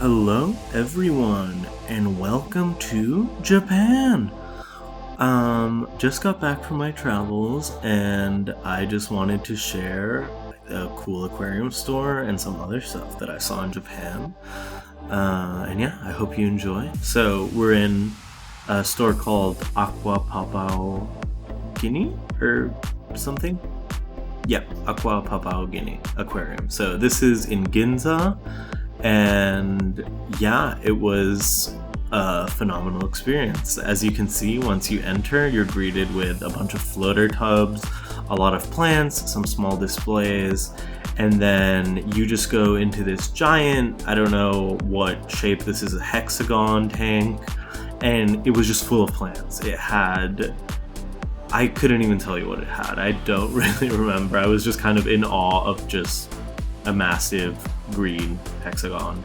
Hello, everyone, and welcome to Japan. Just got back from my travels, and I just wanted to share a cool aquarium store and some other stuff that I saw in Japan. And yeah, I hope you enjoy. So we're in a store called Aqua Paupau Guinea or something. Yeah, Aqua Paupau Guinea Aquarium. So this is in Ginza. And yeah, it was a phenomenal experience. As you can see, once you enter, you're greeted with a bunch of floater tubs, a lot of plants, some small displays, and then you just go into this giant, I don't know what shape this is, a hexagon tank, and it was just full of plants. I couldn't even tell you what it had. I don't really remember. I was just kind of in awe of just a massive green hexagon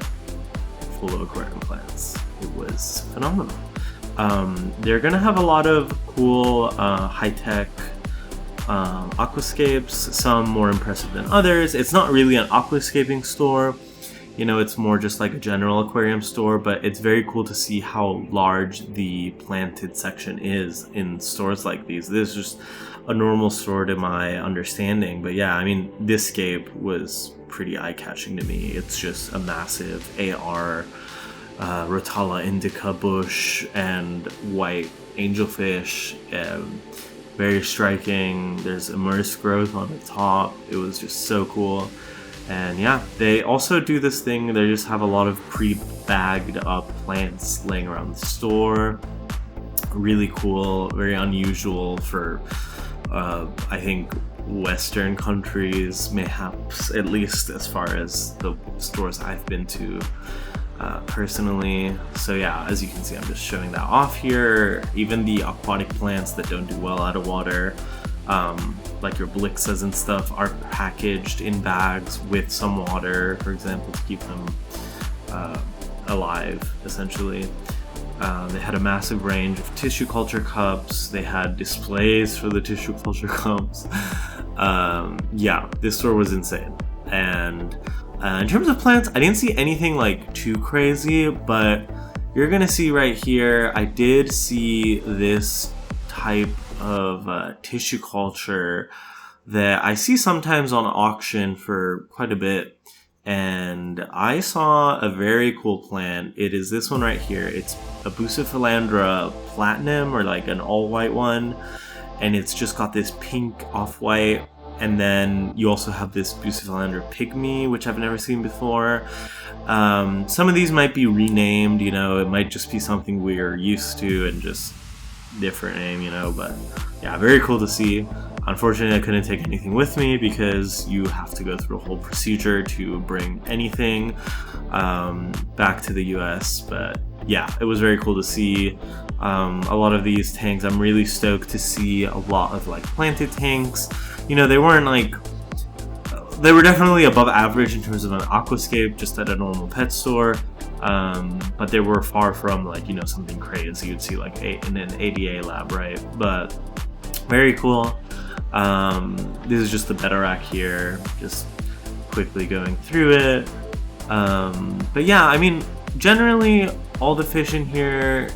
full of aquarium plants. It was phenomenal. They're gonna have a lot of cool high-tech aquascapes, some more impressive than others. It's not really an aquascaping store, it's more just like a general aquarium store, but it's very cool to see how large the planted section is in stores like these. This is just a normal store to my understanding, but yeah, I mean, this scape was pretty eye-catching to me. It's just a massive AR Rotala indica bush and white angelfish. Very striking. There's immersed growth on the top. It was just so cool. And yeah, they also do this thing. They just have a lot of pre-bagged up plants laying around the store. Really cool, very unusual for I think Western countries, mayhaps, at least as far as the stores I've been to personally. So yeah, as you can see, I'm just showing that off here. Even the aquatic plants that don't do well out of water, like your blixas and stuff, are packaged in bags with some water, for example, to keep them alive, essentially. They had a massive range of tissue culture cups. They had displays for the tissue culture cups. Yeah, this store was insane. And in terms of plants, I didn't see anything like too crazy, but you're gonna see right here, I did see this type of tissue culture that I see sometimes on auction for quite a bit. And I saw a very cool plant. It is this one right here. It's a Bucephalandra Platinum, or like an all-white one. And it's just got this pink off-white. And then you also have this Bucephalandra Pygmy, which I've never seen before. Some of these might be renamed, it might just be something we're used to and just different name, but yeah, very cool to see. Unfortunately, I couldn't take anything with me because you have to go through a whole procedure to bring anything back to the US. But yeah, it was very cool to see a lot of these tanks. I'm really stoked to see a lot of like planted tanks. They weren't like, they were definitely above average in terms of an aquascape just at a normal pet store. But they were far from like, something crazy you'd see like in an ADA lab, right? But very cool. This is just the betta rack here, just quickly going through it. But yeah, I mean, generally all the fish in here,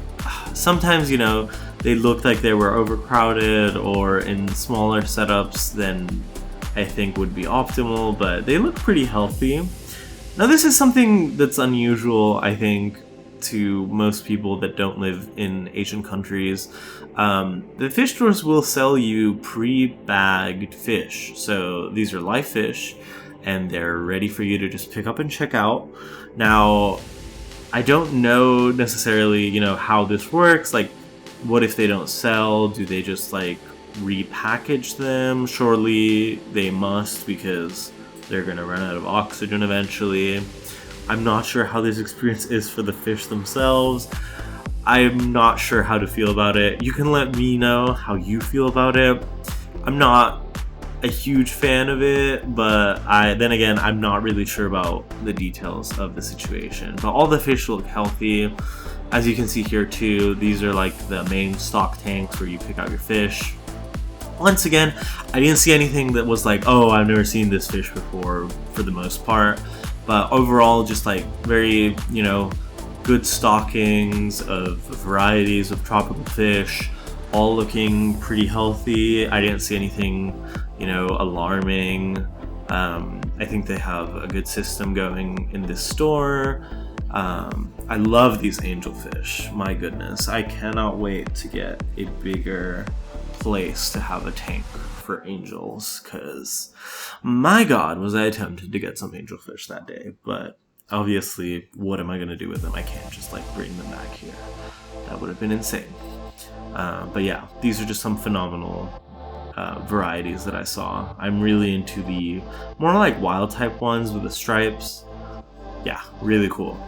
sometimes, they looked like they were overcrowded or in smaller setups than I think would be optimal, but they look pretty healthy. Now, this is something that's unusual, I think, to most people that don't live in Asian countries. The fish stores will sell you pre-bagged fish. So these are live fish, and they're ready for you to just pick up and check out. Now, I don't know necessarily, how this works. Like, what if they don't sell? Do they just, like, repackage them? Surely they must, because they're going to run out of oxygen eventually. I'm not sure how this experience is for the fish themselves. I'm not sure how to feel about it. You can let me know how you feel about it. I'm not a huge fan of it, but then again, I'm not really sure about the details of the situation. But all the fish look healthy. As you can see here too, these are like the main stock tanks where you pick out your fish. Once again, I didn't see anything that was like, oh, I've never seen this fish before, for the most part. But overall, just like very, good stockings of varieties of tropical fish, all looking pretty healthy. I didn't see anything, alarming. I think they have a good system going in this store. I love these angelfish. My goodness, I cannot wait to get a bigger place to have a tank for angels, because my god, was I tempted to get some angelfish that day. But obviously, what am I going to do with them? I can't just like bring them back here. That would have been insane. But yeah, these are just some phenomenal varieties that I saw. I'm really into the more like wild type ones with the stripes. Yeah, really cool.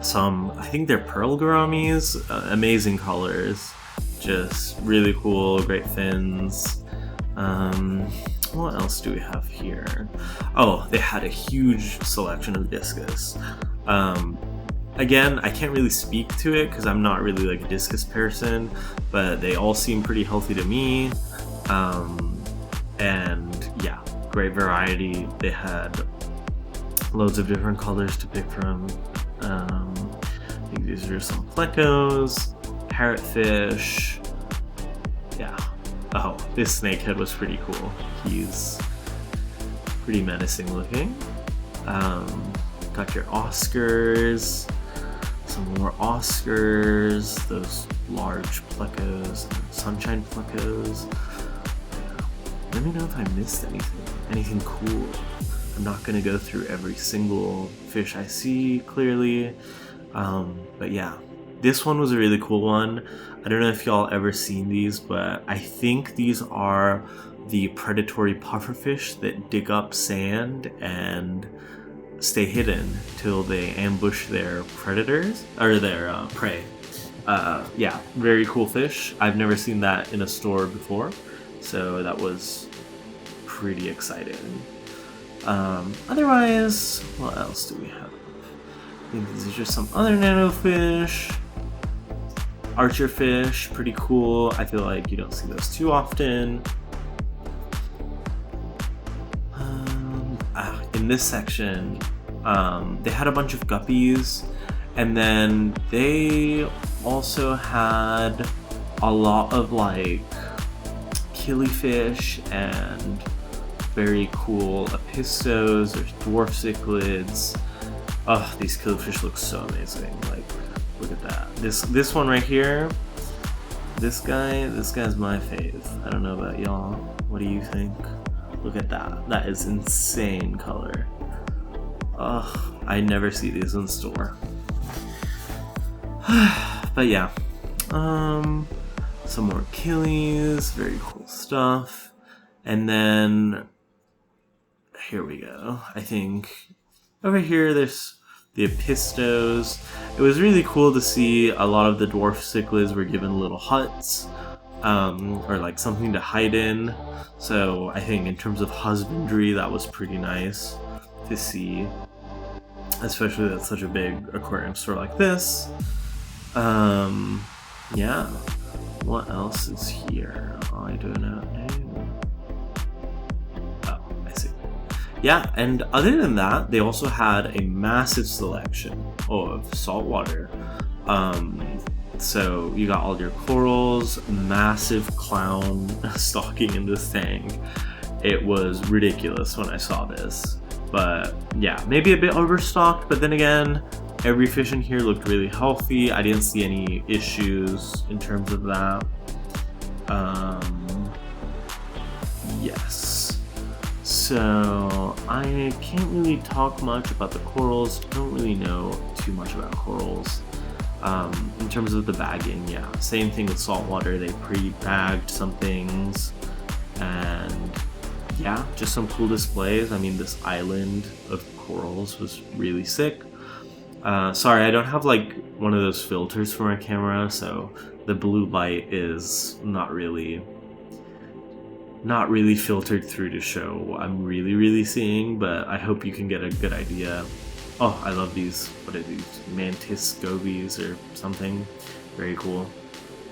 Some, I think they're pearl gouramis, amazing colors, just really cool, great fins. What else do we have here? Oh, they had a huge selection of discus. Again, I can't really speak to it because I'm not really like a discus person, but they all seem pretty healthy to me. And yeah, great variety. They had loads of different colors to pick from. I think these are some plecos, parrotfish. Yeah. Oh, this snakehead was pretty cool. He's pretty menacing looking. Got your Oscars, some more Oscars, those large plecos, sunshine plecos. Let me know if I missed anything cool. I'm not gonna go through every single fish I see clearly, but yeah, this one was a really cool one. I don't know if y'all ever seen these, but I think these are the predatory pufferfish that dig up sand and stay hidden till they ambush their predators or their prey. Yeah, very cool fish. I've never seen that in a store before, so that was pretty exciting. Otherwise, what else do we have? I think these are just some other nano fish. Archerfish, pretty cool. I feel like you don't see those too often. In this section, they had a bunch of guppies, and then they also had a lot of like killifish and very cool apistos. There's dwarf cichlids. Oh, these killifish look so amazing. Like, look at that. This one right here. This guy's my fave. I don't know about y'all. What do you think? Look at that. That is insane color. Ugh, I never see these in store. But yeah. Some more killies. Very cool stuff. And then here we go. I think over here there's the apistos. It was really cool to see a lot of the dwarf cichlids were given little huts, or like something to hide in. So I think in terms of husbandry, that was pretty nice to see, especially at such a big aquarium store like this. Yeah. What else is here? I don't know. Oh, I see. Yeah, and other than that, they also had a massive selection of saltwater. So you got all your corals, massive clown stocking in this tank. It was ridiculous when I saw this. But yeah, maybe a bit overstocked, but then again, every fish in here looked really healthy. I didn't see any issues in terms of that. Yes. So I can't really talk much about the corals. Don't really know too much about corals. In terms of the bagging, yeah, same thing with saltwater. They pre-bagged some things, and yeah, just some cool displays. I mean, this island of corals was really sick. Sorry, I don't have like one of those filters for my camera, so the blue light is not really filtered through to show what I'm really seeing, but I hope you can get a good idea. Oh, I love these. What are these? Mantis gobies or something. Very cool.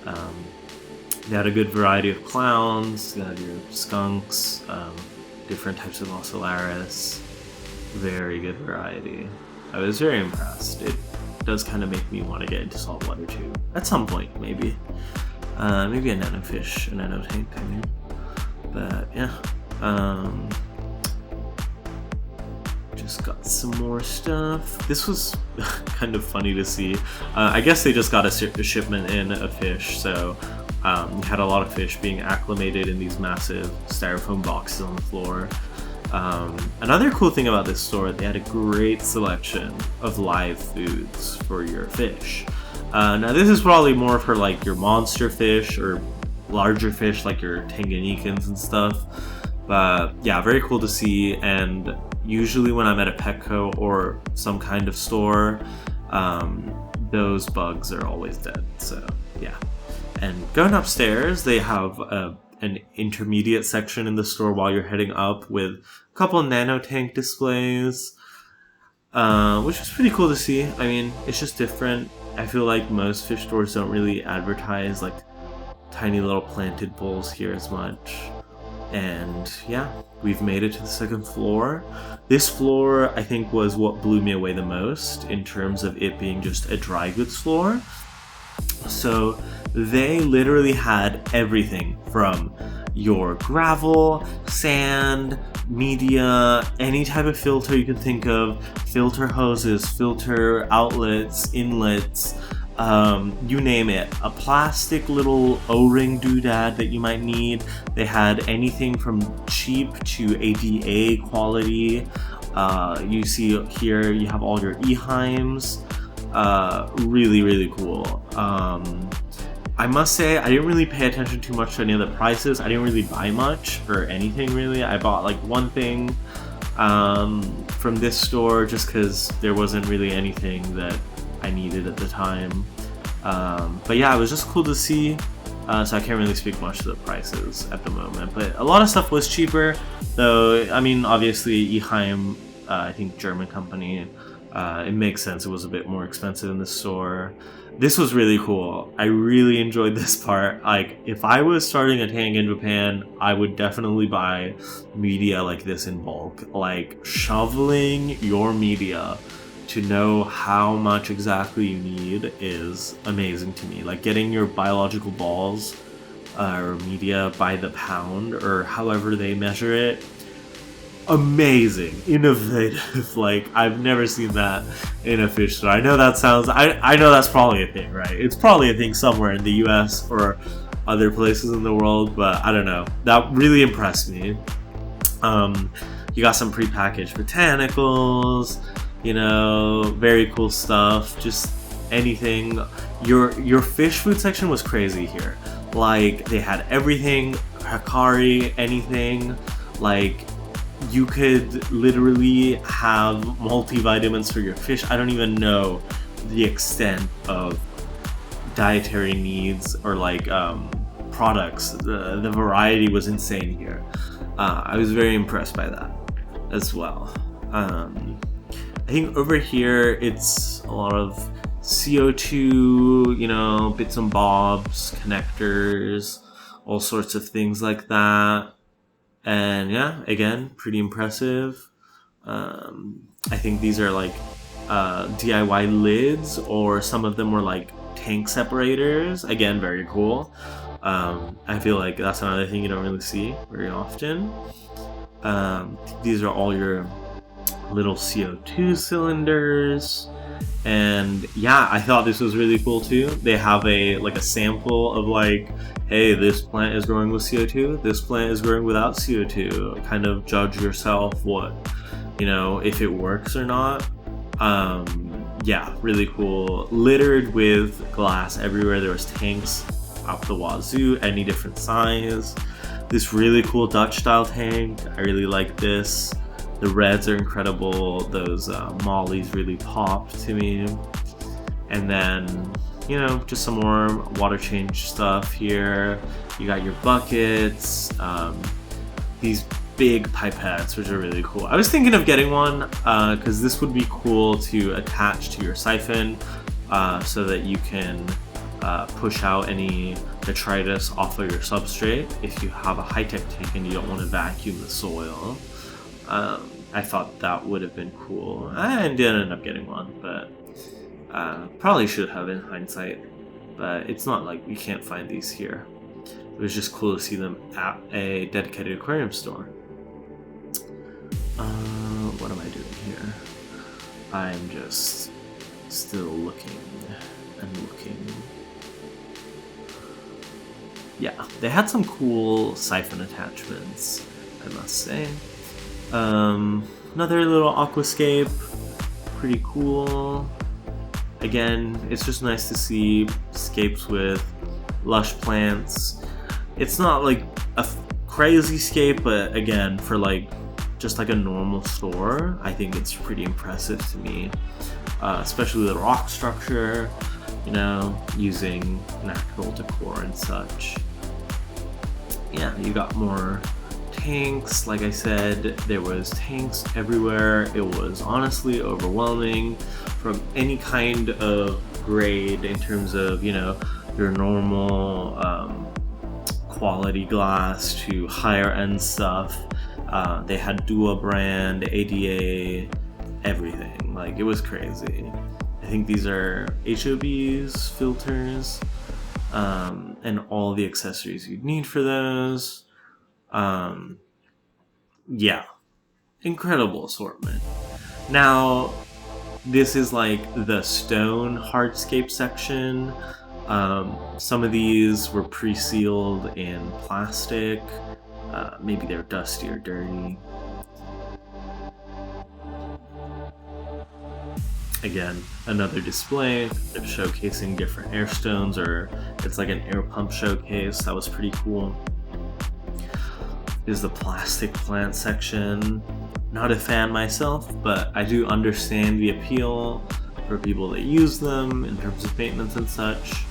They had a good variety of clowns. You had your skunks, different types of ocellaris. Very good variety. I was very impressed. It does kind of make me want to get into saltwater too. At some point, maybe. Maybe a nanofish, a nanotank, I mean. But yeah. Just got some more stuff. This was kind of funny to see. I guess they just got a shipment in of fish, so we had a lot of fish being acclimated in these massive styrofoam boxes on the floor. Another cool thing about this store, they had a great selection of live foods for your fish. Now this is probably more for like your monster fish or larger fish like your Tanganyikans and stuff. But yeah, very cool to see. And usually when I'm at a Petco or some kind of store, those bugs are always dead. So yeah. And going upstairs, they have an intermediate section in the store while you're heading up with a couple of nanotank displays, which is pretty cool to see. I mean, it's just different. I feel like most fish stores don't really advertise like tiny little planted bowls here as much. And yeah, we've made it to the second floor. This floor, I think, was what blew me away the most in terms of it being just a dry goods floor. So they literally had everything from your gravel, sand, media, any type of filter you can think of, filter hoses, filter outlets, inlets, you name it. A plastic little O-ring doodad that you might need. They had anything from cheap to ADA quality. You see here you have all your Eheims. Really, really cool. I must say, I didn't really pay attention too much to any of the prices. I didn't really buy much or anything really. I bought like one thing from this store just because there wasn't really anything that I needed at the time. But yeah, it was just cool to see. So I can't really speak much to the prices at the moment. But a lot of stuff was cheaper, though. I mean, obviously, Eheim, I think German company, it makes sense. It was a bit more expensive in the store. This was really cool. I really enjoyed this part. Like, if I was starting a tank in Japan, I would definitely buy media like this in bulk. Like, shoveling your media to know how much exactly you need is amazing to me. Like, getting your biological balls or media by the pound or however they measure it, amazing, innovative. Like, I've never seen that in a fish store. I know that sounds, I know that's probably a thing, right? It's probably a thing somewhere in the US or other places in the world, but I don't know. That really impressed me. You got some prepackaged botanicals, you know, very cool stuff. Just anything. Your fish food section was crazy here. Like, they had everything, Hikari, anything. Like, you could literally have multivitamins for your fish. I don't even know the extent of dietary needs or like products. The variety was insane here. I was very impressed by that as well. I think over here it's a lot of CO2, you know, bits and bobs, connectors, all sorts of things like that. And yeah, again, pretty impressive. I think these are like DIY lids, or some of them were like tank separators. Again, very cool. I feel like that's another thing you don't really see very often. These are all your little CO2 cylinders. And yeah, I thought this was really cool too. They have a sample of like, hey, this plant is growing with CO2, this plant is growing without CO2. Kind of judge yourself what, you know, if it works or not. Yeah, really cool. Littered with glass everywhere. There was tanks up the wazoo, any different size. This really cool Dutch style tank. I really like this. The reds are incredible. Those mollies really popped to me. And then, you know, just some more water change stuff here. You got your buckets, these big pipettes, which are really cool. I was thinking of getting one because this would be cool to attach to your siphon so that you can push out any detritus off of your substrate if you have a high-tech tank and you don't want to vacuum the soil. I thought that would have been cool. I didn't end up getting one, but probably should have in hindsight. But it's not like we can't find these here. It was just cool to see them at a dedicated aquarium store. What am I doing here? I'm just still looking and looking. Yeah, they had some cool siphon attachments, I must say. Another little aquascape, pretty cool. Again, it's just nice to see scapes with lush plants. It's not like a crazy scape, but again, for like just like a normal store, I think it's pretty impressive to me, especially the rock structure, you know, using natural decor and such. Yeah, you got more tanks. Like I said, there was tanks everywhere. It was honestly overwhelming, from any kind of grade in terms of, you know, your normal quality glass to higher end stuff. They had Dua brand, ADA, everything. Like, it was crazy. I think these are HOBs, filters, and all the accessories you'd need for those. Yeah, incredible assortment. Now, this is like the stone hardscape section. Some of these were pre-sealed in plastic. Maybe they're dusty or dirty. Again, another display. They're showcasing different air stones, or it's like an air pump showcase. That was pretty cool. Is the plastic plant section. Not a fan myself, but I do understand the appeal for people that use them in terms of maintenance and such.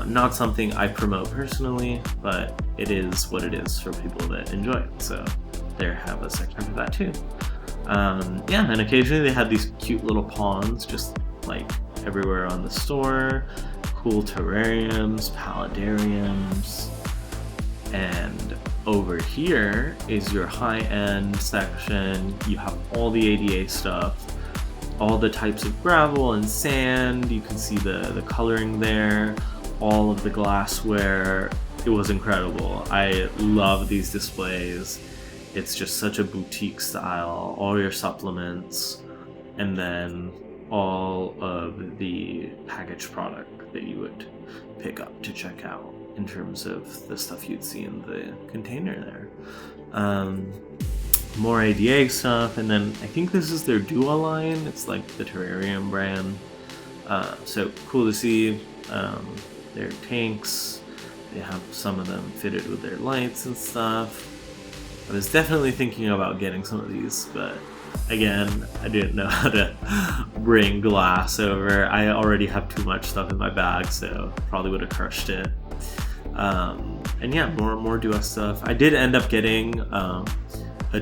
Not something I promote personally, but it is what it is for people that enjoy it. So there have a section for that too. Yeah, and occasionally they had these cute little ponds just like everywhere on the store. Cool terrariums, paludariums, and over here is your high-end section. You have all the ADA stuff, all the types of gravel and sand. You can see the coloring there, all of the glassware. It was incredible. I love these displays. It's just such a boutique style. All your supplements, and then all of the packaged product that you would pick up to check out in terms of the stuff you'd see in the container there. More ADA stuff, and then I think this is their Dua line. It's like the terrarium brand. So cool to see their tanks. They have some of them fitted with their lights and stuff. I was definitely thinking about getting some of these, but again, I didn't know how to bring glass over. I already have too much stuff in my bag, so probably would have crushed it. And yeah, more Dua stuff. I did end up getting a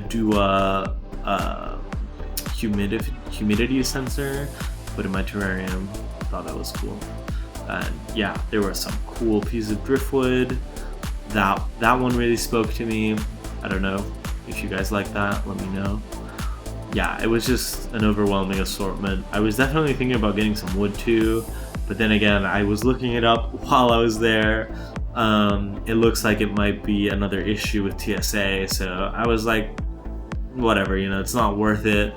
Dua humidity sensor to put in my terrarium. Thought that was cool. And yeah, there were some cool pieces of driftwood. That one really spoke to me. I don't know if you guys like that. Let me know. Yeah, it was just an overwhelming assortment. I was definitely thinking about getting some wood too, but then again, I was looking it up while I was there. It looks like it might be another issue with TSA, so I was like, whatever, you know, it's not worth it.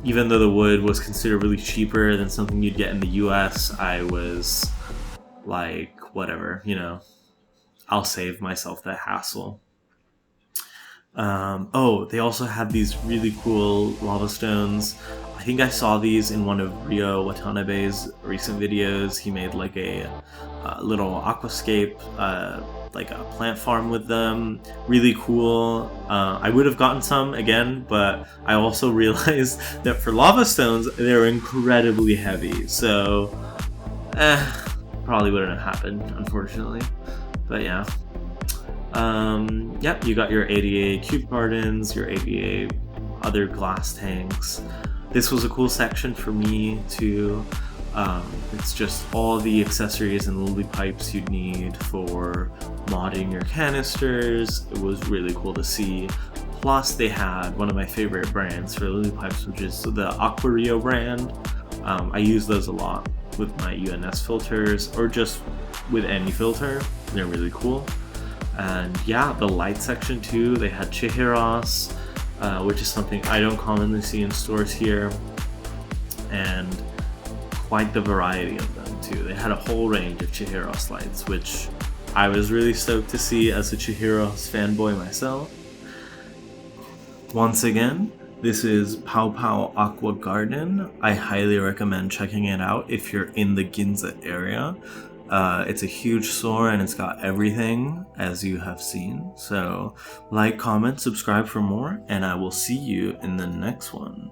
Even though the wood was considerably cheaper than something you'd get in the US, I was like, whatever, you know, I'll save myself that hassle. Oh, they also have these really cool lava stones. I think I saw these in one of Rio Watanabe's recent videos. He made like a little aquascape, like a plant farm with them. Really cool. I would have gotten some again, but I also realized that for lava stones, they're incredibly heavy. So, probably wouldn't have happened, unfortunately. But yeah. Yep, you got your ADA cube gardens, your ADA other glass tanks. This was a cool section for me too. It's just all the accessories and lily pipes you'd need for modding your canisters. It was really cool to see. Plus, they had one of my favorite brands for lily pipes, which is the Aqua brand. I use those a lot with my UNS filters, or just with any filter. They're really cool. And yeah, the light section too, they had chihiros, which is something I don't commonly see in stores here, and quite the variety of them too. They had a whole range of chihiros lights, which I was really stoked to see as a chihiros fanboy myself. Once again, this is Paupau Aqua Garden. I highly recommend checking it out if you're in the Ginza area. It's a huge store and it's got everything, as you have seen. So like, comment, subscribe for more, and I will see you in the next one.